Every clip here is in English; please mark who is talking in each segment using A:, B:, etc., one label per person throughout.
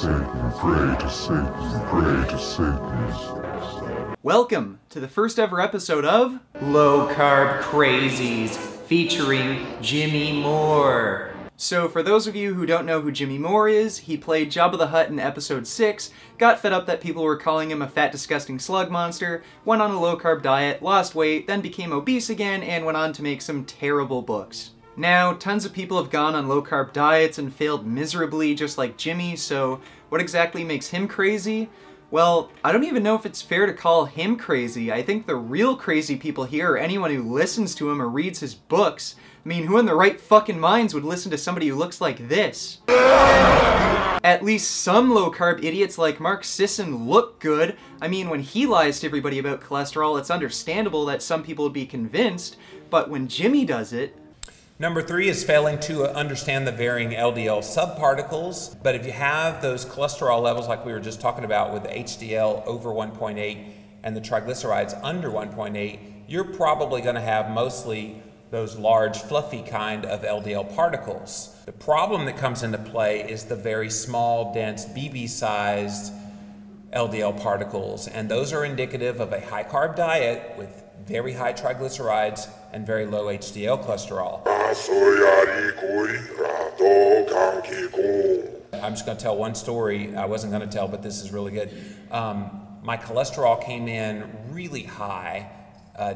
A: Satan, pray to Satan, pray to Satan.
B: Welcome to the first ever episode of Low Carb Crazies, featuring Jimmy Moore. So for those of you who don't know who Jimmy Moore is, he played Jabba the Hutt in episode 6, got fed up that people were calling him a fat disgusting slug monster, went on a low carb diet, lost weight, then became obese again, and went on to make some terrible books. Now, tons of people have gone on low carb diets and failed miserably just like Jimmy, so what exactly makes him crazy? Well, I don't even know if it's fair to call him crazy. I think the real crazy people here are anyone who listens to him or reads his books. I mean, who in their right fucking minds would listen to somebody who looks like this? At least some low-carb idiots like Mark Sisson look good. I mean, when he lies to everybody about cholesterol, it's understandable that some people would be convinced, but when Jimmy does it...
C: Number 3 is failing to understand the varying LDL subparticles. But if you have those cholesterol levels like we were just talking about with the HDL over 1.8 and the triglycerides under 1.8, you're probably going to have mostly those large fluffy kind of LDL particles. The problem that comes into play is the very small, dense, BB-sized LDL particles, and those are indicative of a high-carb diet with very high triglycerides and very low HDL cholesterol. I'm just going to tell one story I wasn't going to tell, but this is really good. My cholesterol came in really high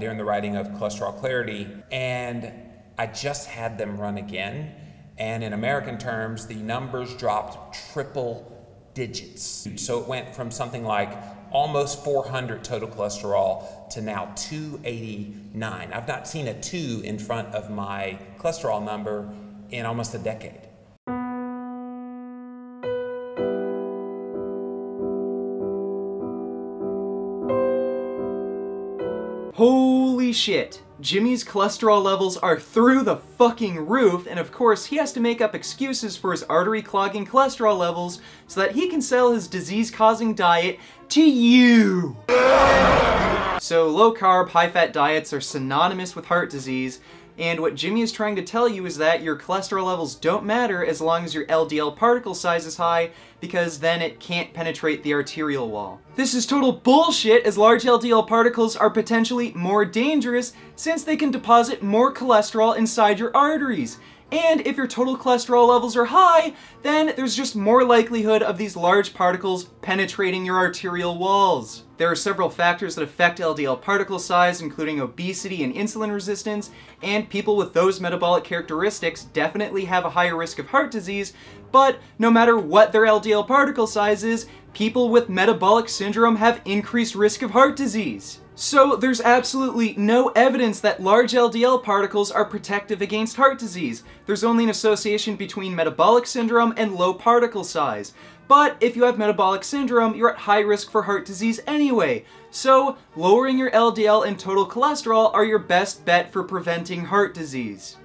C: during the writing of Cholesterol Clarity, and I just had them run again, and in American terms the numbers dropped triple digits. So it went from something like almost 400 total cholesterol to now 289. I've not seen a 2 in front of my cholesterol number in almost a decade.
B: Holy shit! Jimmy's cholesterol levels are through the fucking roof, and of course he has to make up excuses for his artery-clogging cholesterol levels so that he can sell his disease-causing diet to you! So low-carb, high-fat diets are synonymous with heart disease, and what Jimmy is trying to tell you is that your cholesterol levels don't matter as long as your LDL particle size is high, because then it can't penetrate the arterial wall. This is total bullshit, as large LDL particles are potentially more dangerous since they can deposit more cholesterol inside your arteries. And if your total cholesterol levels are high, then there's just more likelihood of these large particles penetrating your arterial walls. There are several factors that affect LDL particle size, including obesity and insulin resistance, and people with those metabolic characteristics definitely have a higher risk of heart disease, but no matter what their LDL particle size is, people with metabolic syndrome have increased risk of heart disease. So there's absolutely no evidence that large LDL particles are protective against heart disease. There's only an association between metabolic syndrome and low particle size. But if you have metabolic syndrome, you're at high risk for heart disease anyway. So lowering your LDL and total cholesterol are your best bet for preventing heart disease.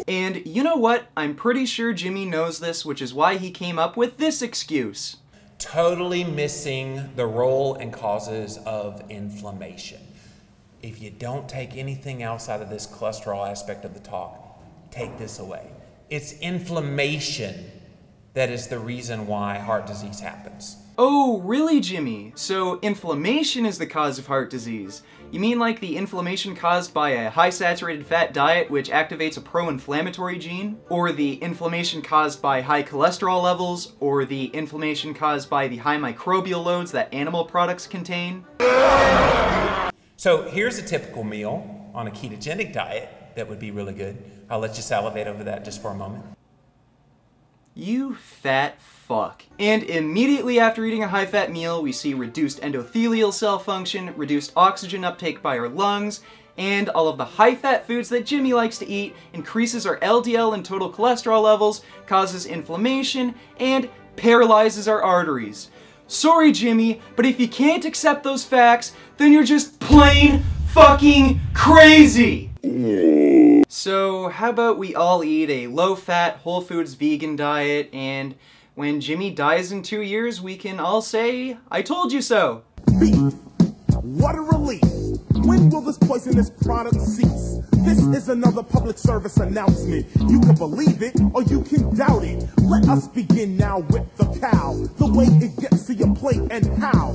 B: And you know what? I'm pretty sure Jimmy knows this, which is why he came up with this excuse.
C: Totally missing the role and causes of inflammation. If you don't take anything else out of this cholesterol aspect of the talk, take this away. It's inflammation that is the reason why heart disease happens.
B: Oh, really, Jimmy? So inflammation is the cause of heart disease? You mean like the inflammation caused by a high saturated fat diet which activates a pro-inflammatory gene? Or the inflammation caused by high cholesterol levels? Or the inflammation caused by the high microbial loads that animal products contain?
C: So here's a typical meal on a ketogenic diet that would be really good. I'll let you salivate over that just for a moment.
B: You fat fuck. And immediately after eating a high-fat meal, we see reduced endothelial cell function, reduced oxygen uptake by our lungs, and all of the high-fat foods that Jimmy likes to eat increases our LDL and total cholesterol levels, causes inflammation, and paralyzes our arteries. Sorry, Jimmy, but if you can't accept those facts, then you're just plain fucking crazy! So how about we all eat a low-fat, whole foods vegan diet, and when Jimmy dies in 2 years, we can all say, I told you so!
D: Beef. What a relief! When will this poisonous product cease? This is another public service announcement. You can believe it or you can doubt it. Let us begin now with the cow. The way it gets to your plate and how.